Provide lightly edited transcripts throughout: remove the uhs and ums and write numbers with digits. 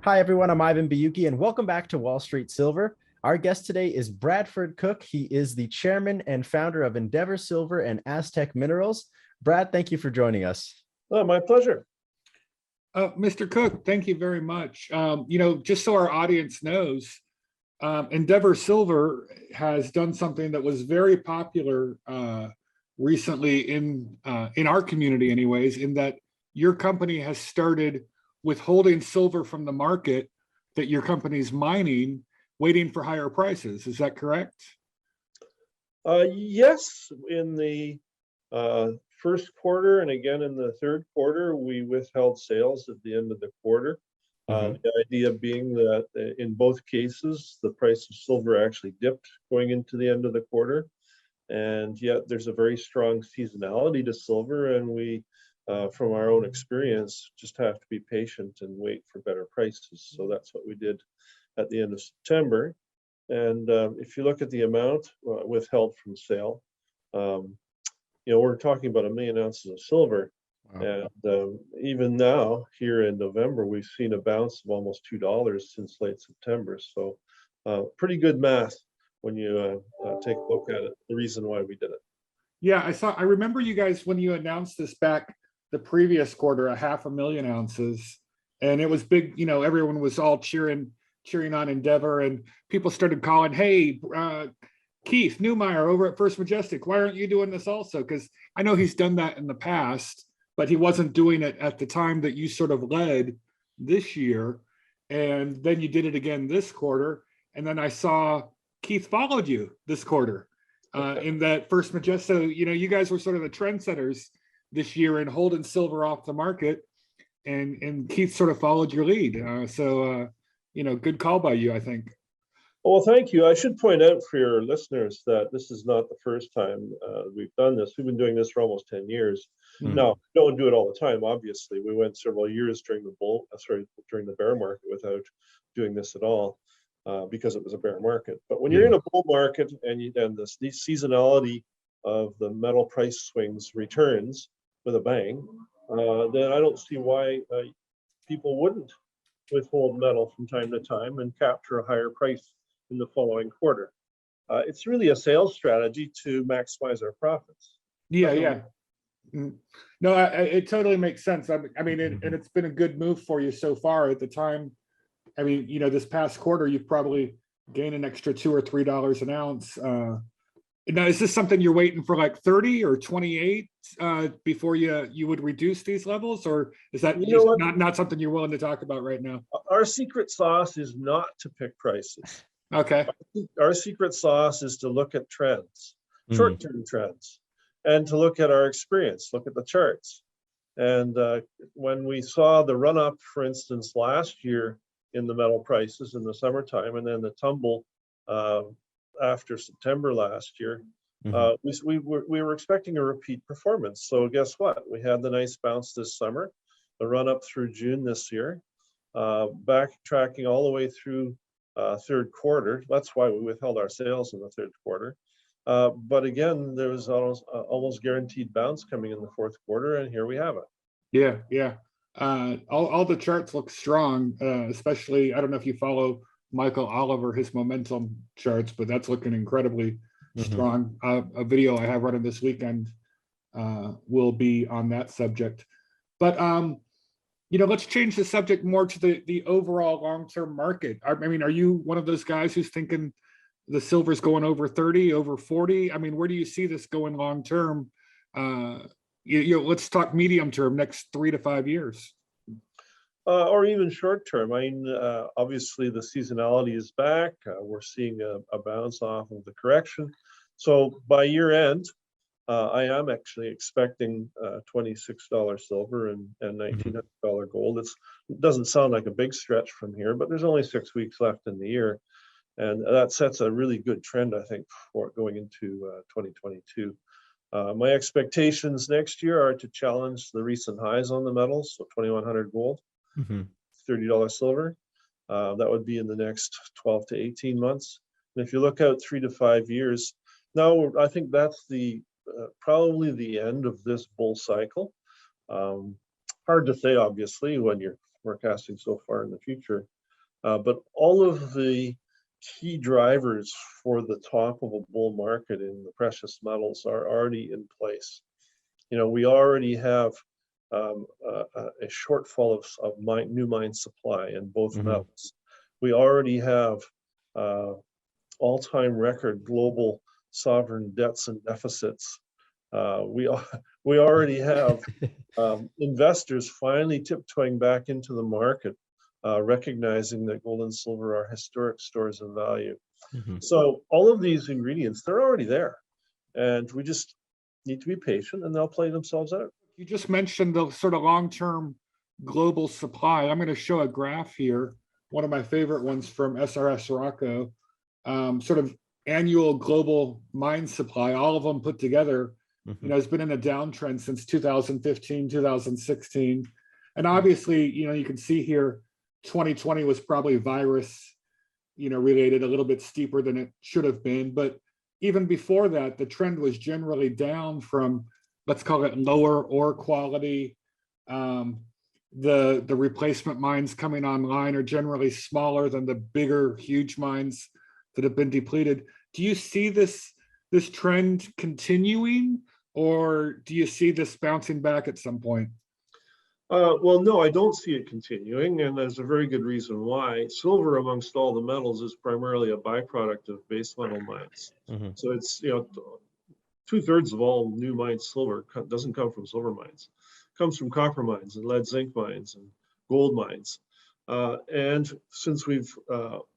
Hi, everyone. I'm Ivan Bayuki, and welcome back to Wall Street Silver. Our guest today is Bradford Cooke. He is the chairman and founder of Endeavour Silver and Aztec Minerals. Brad, thank you for joining us. Oh, my pleasure. Mr. Cooke, thank you very much. Just so our audience knows, Endeavour Silver has done something that was very popular recently in our community, anyways. In that your company has started withholding silver from the market that your company's mining, waiting for higher prices. Is that correct? Yes, in the first quarter and again in the third quarter, we withheld sales at the end of the quarter. The idea being that in both cases, the price of silver actually dipped going into the end of the quarter. And yet there's a very strong seasonality to silver, and we, from our own experience, just have to be patient and wait for better prices. So that's what we did at the end of September. And if you look at the amount withheld from sale, we're talking about 1 million ounces of silver. Wow. And even now, here in November, we've seen a bounce of almost $2 since late September. So pretty good math when you take a look at it, the reason why we did it. Yeah, I remember you guys when you announced this back the previous quarter, 500,000 ounces, and it was big. Everyone was all cheering on Endeavour, and people started calling, "Hey, Keith Newmeyer over at First Majestic, why aren't you doing this also?" Because I know he's done that in the past, but he wasn't doing it at the time that you sort of led this year. And then you did it again this quarter, and then I saw Keith followed you this quarter in that First Majestic. So, you guys were sort of the trendsetters this year in holding silver off the market, and Keith sort of followed your lead. Good call by you, I think. Well, thank you. I should point out for your listeners that this is not the first time we've done this. We've been doing this for almost 10 years. Now, we don't do it all the time, obviously. We went several years during the bear market without doing this at all. Because it was a bear market. But when you're in a bull market and the seasonality of the metal price swings returns with a bang, then I don't see why people wouldn't withhold metal from time to time and capture a higher price in the following quarter. It's really a sales strategy to maximize our profits. Yeah. No, it totally makes sense. I mean, and it's been a good move for you so far at the time. I mean, this past quarter, you've probably gained an extra $2 or $3 an ounce. Now, is this something you're waiting for like 30 or 28 before you would reduce these levels? Or is that not something you're willing to talk about right now? Our secret sauce is not to pick prices. Okay. Our secret sauce is to look at trends, short-term trends, and to look at our experience, look at the charts. And when we saw the run-up, for instance, last year, in the metal prices in the summertime, and then the tumble after September last year, we were expecting a repeat performance. So guess what? We had the nice bounce this summer, the run up through June this year, backtracking all the way through third quarter. That's why we withheld our sales in the third quarter. But again, there was almost guaranteed bounce coming in the fourth quarter, and here we have it. Yeah. All the charts look strong, especially, I don't know if you follow Michael Oliver, his momentum charts, but that's looking incredibly strong. A video I have running this weekend will be on that subject. But, let's change the subject more to the overall long-term market. I mean, are you one of those guys who's thinking the silver's going over 30, over 40? I mean, where do you see this going long-term? Let's talk medium term, next 3 to 5 years. Or even short term. I mean, obviously the seasonality is back. We're seeing a bounce off of the correction. So by year end, I am actually expecting $26 silver and $1,900 gold. It doesn't sound like a big stretch from here, but there's only 6 weeks left in the year. And that sets a really good trend, I think, for going into 2022. My expectations next year are to challenge the recent highs on the metals, so 2,100 gold, $30 silver. That would be in the next 12 to 18 months. And if you look out 3 to 5 years, now I think that's probably the end of this bull cycle. Hard to say, obviously, when you're forecasting so far in the future. But all of the key drivers for the top of a bull market in the precious metals are already in place. We already have a shortfall of new mine supply in both metals. We already have all-time record global sovereign debts and deficits. We already have investors finally tiptoeing back into the market, recognizing that gold and silver are historic stores of value. So all of these ingredients, they're already there. And we just need to be patient and they'll play themselves out. You just mentioned the sort of long-term global supply. I'm going to show a graph here, one of my favorite ones from SRS Rocco, sort of annual global mine supply, all of them put together, has been in a downtrend since 2015, 2016. And obviously, you can see here, 2020 was probably virus, related, a little bit steeper than it should have been. But even before that, the trend was generally down from, let's call it lower ore quality. The replacement mines coming online are generally smaller than the bigger, huge mines that have been depleted. Do you see this trend continuing, or do you see this bouncing back at some point? Well, no, I don't see it continuing, and there's a very good reason why. Silver, amongst all the metals, is primarily a byproduct of base metal mines. So it's 2/3 of all new mined silver doesn't come from silver mines. It comes from copper mines and lead zinc mines and gold mines. And since we've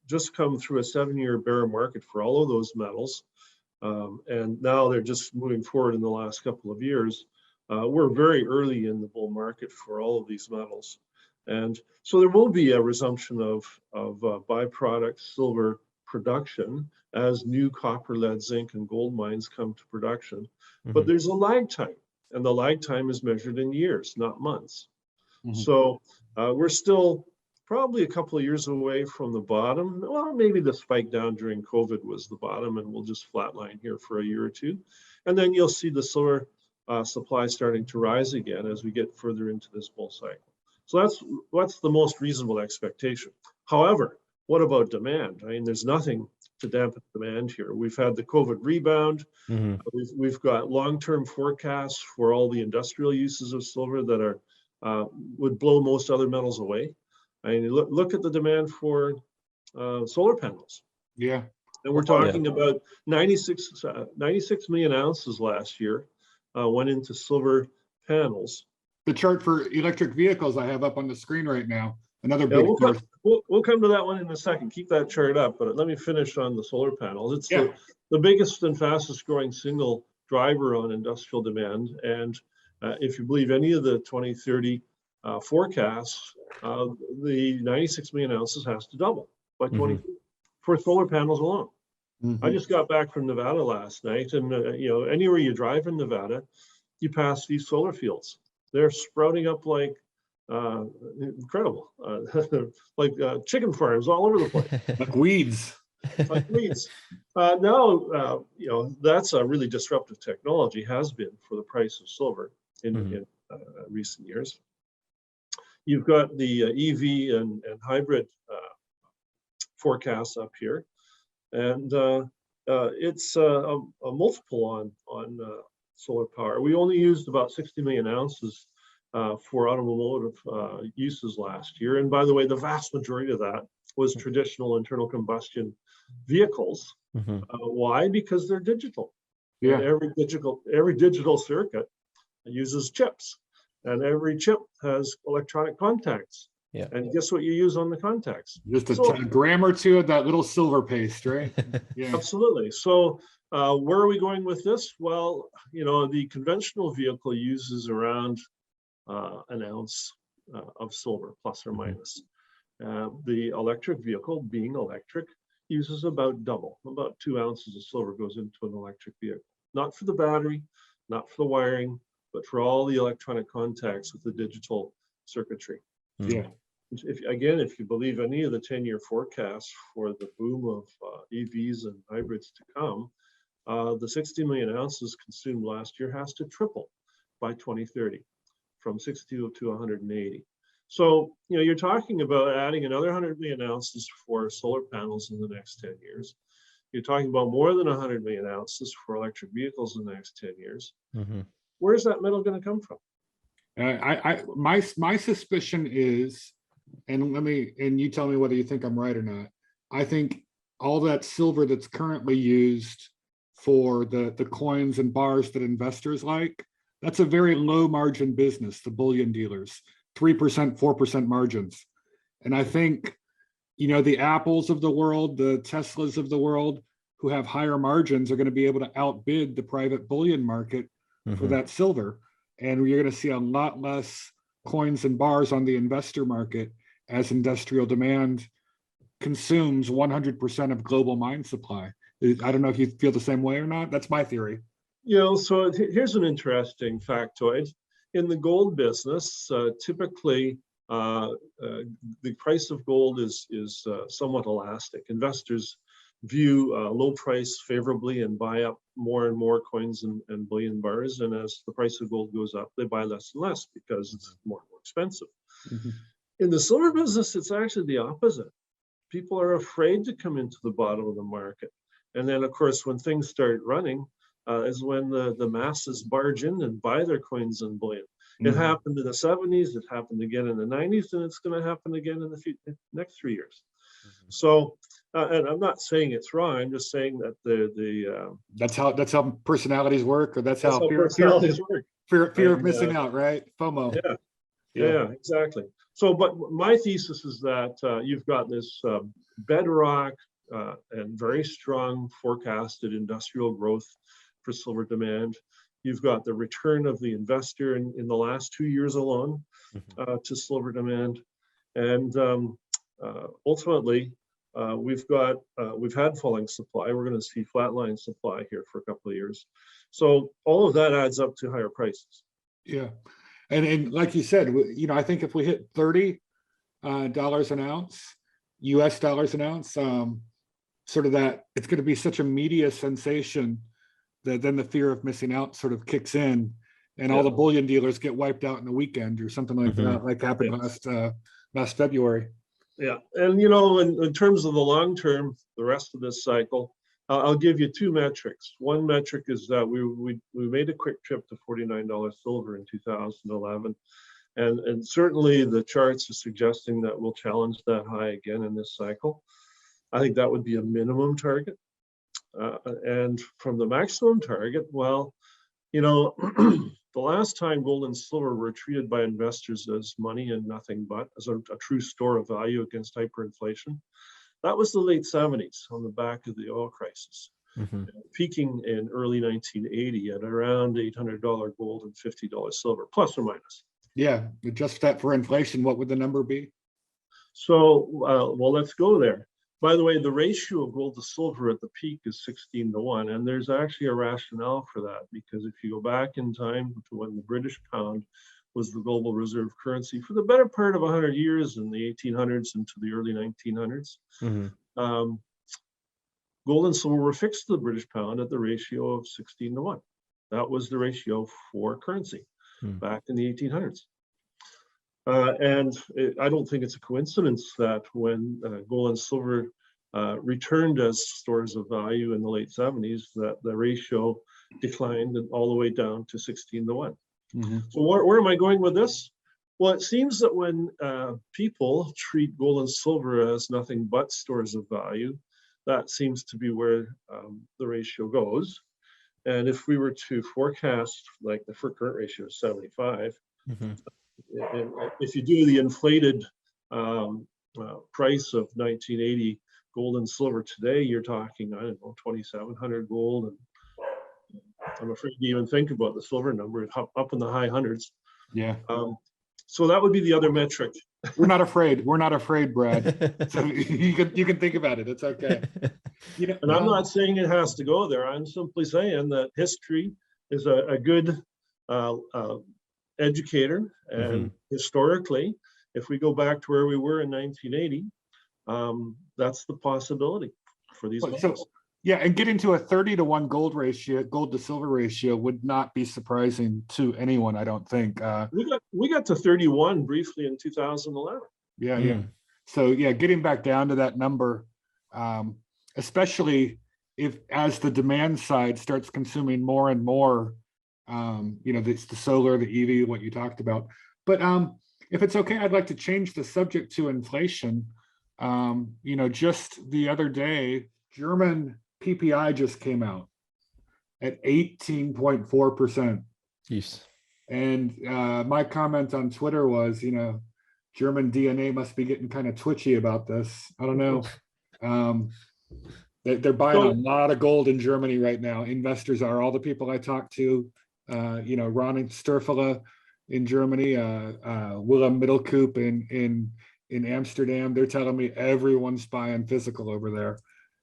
just come through a 7-year bear market for all of those metals, and now they're just moving forward in the last couple of years, we're very early in the bull market for all of these metals. And so there will be a resumption of byproduct silver production as new copper, lead, zinc, and gold mines come to production. But there's a lag time, and the lag time is measured in years, not months. So we're still probably a couple of years away from the bottom. Well, maybe the spike down during COVID was the bottom, and we'll just flatline here for a year or two. And then you'll see the silver supply starting to rise again as we get further into this bull cycle. So that's the most reasonable expectation. However, what about demand? I mean, there's nothing to dampen demand here. We've had the COVID rebound. We've got long-term forecasts for all the industrial uses of silver that are would blow most other metals away. I mean, look at the demand for solar panels. Yeah. And we're talking about 96 million ounces last year went into silver panels. The chart for electric vehicles I have up on the screen right now. Another big we'll come to that one in a second. Keep that chart up, but let me finish on the solar panels. It's the biggest and fastest growing single driver on industrial demand. And if you believe any of the 2030 forecasts, the 96 million ounces has to double by 20 for solar panels alone. I just got back from Nevada last night, and anywhere you drive in Nevada, you pass these solar fields. They're sprouting up like incredible, like chicken farms all over the place, like weeds. Like weeds. Now, that's a really disruptive technology, has been for the price of silver in recent years. You've got the EV and hybrid forecasts up here, and it's a multiple on solar power. We only used about 60 million ounces for automotive uses last year. And by the way, the vast majority of that was traditional internal combustion vehicles. Why? Because they're digital. Yeah. And every digital circuit uses chips, and every chip has electronic contacts. Yeah. And guess what you use on the contacts? Just a gram or two of that little silver paste, right? Yeah. Absolutely. So where are we going with this? Well, the conventional vehicle uses around an ounce of silver, plus or minus. The electric vehicle, being electric, uses about double. About 2 ounces of silver goes into an electric vehicle. Not for the battery, not for the wiring, but for all the electronic contacts with the digital circuitry. Yeah. If you believe any of the 10-year forecasts for the boom of EVs and hybrids to come, the 60 million ounces consumed last year has to triple by 2030, from 60 to 180. So, you're talking about adding another 100 million ounces for solar panels in the next 10 years. You're talking about more than 100 million ounces for electric vehicles in the next 10 years. Mm-hmm. Where's that metal going to come from? My suspicion is, and you tell me whether you think I'm right or not. I think all that silver that's currently used for the coins and bars that investors like, that's a very low margin business, the bullion dealers, 3%, 4% margins. And I think, the Apples of the world, the Teslas of the world, who have higher margins are going to be able to outbid the private bullion market for that silver. And you're going to see a lot less coins and bars on the investor market as industrial demand consumes 100% of global mine supply. I don't know if you feel the same way or not. That's my theory. So here's an interesting factoid. In the gold business, typically the price of gold is somewhat elastic. Investors view low price favorably and buy up more and more coins and bullion bars. And as the price of gold goes up, they buy less and less because it's more and more expensive. Mm-hmm. In the silver business, it's actually the opposite. People are afraid to come into the bottom of the market. And then, of course, when things start running, is when the masses barge in and buy their coins and bullion. It happened in the 70s, it happened again in the 90s, and it's going to happen again in the next 3 years. So, and I'm not saying it's wrong. I'm just saying that that's how personalities work, or that's how personalities work. Fear of missing out, right? FOMO. Yeah, exactly. So, but my thesis is that you've got this bedrock and very strong forecasted industrial growth for silver demand. You've got the return of the investor in the last 2 years alone to silver demand, and ultimately we've had falling supply. We're going to see flatline supply here for a couple of years. So all of that adds up to higher prices. Yeah, and like you said, I think if we hit $30 an ounce, US dollars an ounce, sort of that, it's going to be such a media sensation that then the fear of missing out sort of kicks in, and all the bullion dealers get wiped out in a weekend or something like that, like happened last February. Yeah, and in terms of the long term, the rest of this cycle, I'll give you two metrics. One metric is that we made a quick trip to $49 silver in 2011, and certainly the charts are suggesting that we'll challenge that high again in this cycle. I think that would be a minimum target. And from the maximum target, well, the last time gold and silver were treated by investors as money and nothing but, as a true store of value against hyperinflation, that was the late 70s on the back of the oil crisis, peaking in early 1980 at around $800 gold and $50 silver, plus or minus. Yeah, adjust that for inflation, what would the number be? So, well, let's go there. By the way, the ratio of gold to silver at the peak is 16-1, and there's actually a rationale for that, because if you go back in time to when the British pound was the global reserve currency for the better part of 100 years in the 1800s into the early 1900s, gold and silver were fixed to the British pound at the ratio of 16-1. That was the ratio for currency back in the 1800s. I don't think it's a coincidence that when gold and silver returned as stores of value in the late 70s, that the ratio declined all the way down to 16-1. So where am I going with this? Well, it seems that when people treat gold and silver as nothing but stores of value, that seems to be where the ratio goes. And if we were to forecast, like the current ratio is 75, if you do the inflated price of 1980 gold and silver today, you're talking, I don't know, 2,700 gold, and I'm afraid to even think about the silver number, up in the high hundreds. Yeah. So that would be the other metric. We're not afraid, Brad. So you can think about it. It's okay. And I'm not saying it has to go there. I'm simply saying that history is a good educator, and historically, if we go back to where we were in 1980, that's the possibility for these. Yeah, and getting to a 30-to-1 gold ratio, gold to silver ratio would not be surprising to anyone, I don't think. We got to 31 briefly in 2011. Yeah, yeah. So yeah, getting back down to that number, especially if as the demand side starts consuming more and more, it's the solar, the EV, what you talked about. But if it's okay, I'd like to change the subject to inflation. Just the other day, German PPI just came out at 18.4%. Yes. And my comment on Twitter was, German DNA must be getting kind of twitchy about this. I don't know. They're buying a lot of gold in Germany right now. Investors are. All the people I talk to, Ronnie Sturfele in Germany, Willem Middelkoop in Amsterdam. They're telling me everyone's buying physical over there.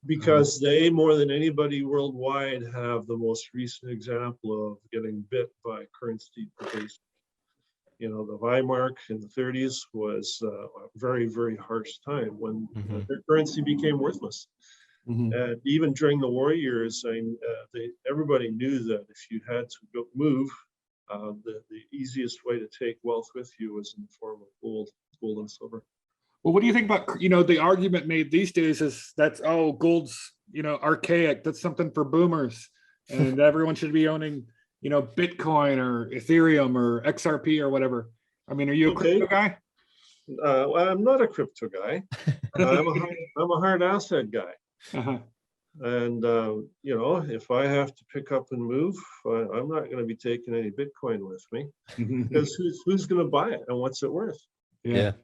Because they, more than anybody worldwide, have the most recent example of getting bit by currency debasement. The Weimar in the 30s was a very, very harsh time when their currency became worthless. And even during the war years, everybody knew that if you had to move, the easiest way to take wealth with you was in the form of gold and silver. Well, what do you think about, the argument made these days is that's, gold's, archaic. That's something for boomers. And everyone should be owning, Bitcoin or Ethereum or XRP or whatever. I mean, are you a crypto guy? I'm not a crypto guy. I'm a hard asset guy. And, if I have to pick up and move, I'm not going to be taking any Bitcoin with me because who's going to buy it and what's it worth? Yeah.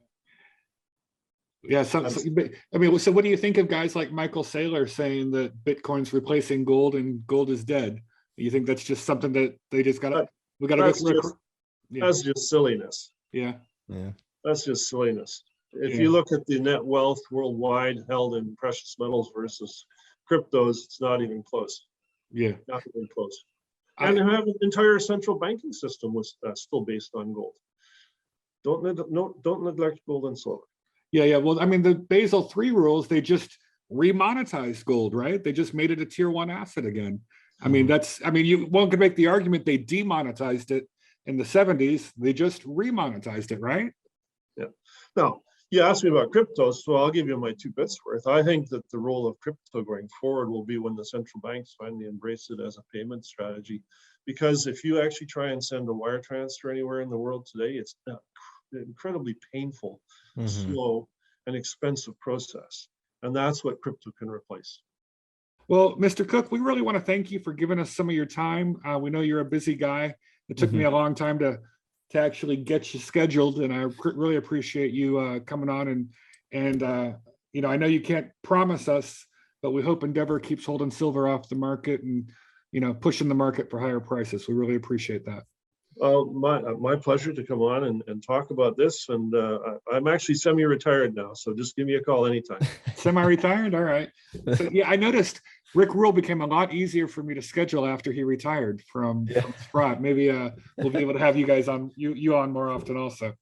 Yeah. So what do you think of guys like Michael Saylor saying that Bitcoin's replacing gold and gold is dead? You think that's just something that they just got to, That's just silliness. Yeah. That's just silliness. If you look at the net wealth worldwide held in precious metals versus cryptos, it's not even close. Yeah. Not even close. And they have an entire central banking system was still based on gold. Don't neglect gold and silver. Yeah. Well, I mean, the Basel III rules, they just remonetized gold, right? They just made it a tier 1 asset again. I mean, one could make the argument they demonetized it in the 70s. They just remonetized it, right? Yeah. Now, you asked me about crypto, so I'll give you my 2 bits worth. I think that the role of crypto going forward will be when the central banks finally embrace it as a payment strategy. Because if you actually try and send a wire transfer anywhere in the world today, it's an incredibly painful, slow, and expensive process. And that's what crypto can replace. Well, Mr. Cooke, we really want to thank you for giving us some of your time. We know you're a busy guy. It took me a long time to actually get you scheduled, and I really appreciate you coming on. And I know you can't promise us, but we hope Endeavour keeps holding silver off the market and pushing the market for higher prices. We really appreciate that. My pleasure to come on and talk about this. And I'm actually semi-retired now, so just give me a call anytime. Semi-retired? All right. So, yeah, I noticed Rick Rule became a lot easier for me to schedule after he retired from Sprott. Maybe we'll be able to have you guys on, you on more often also.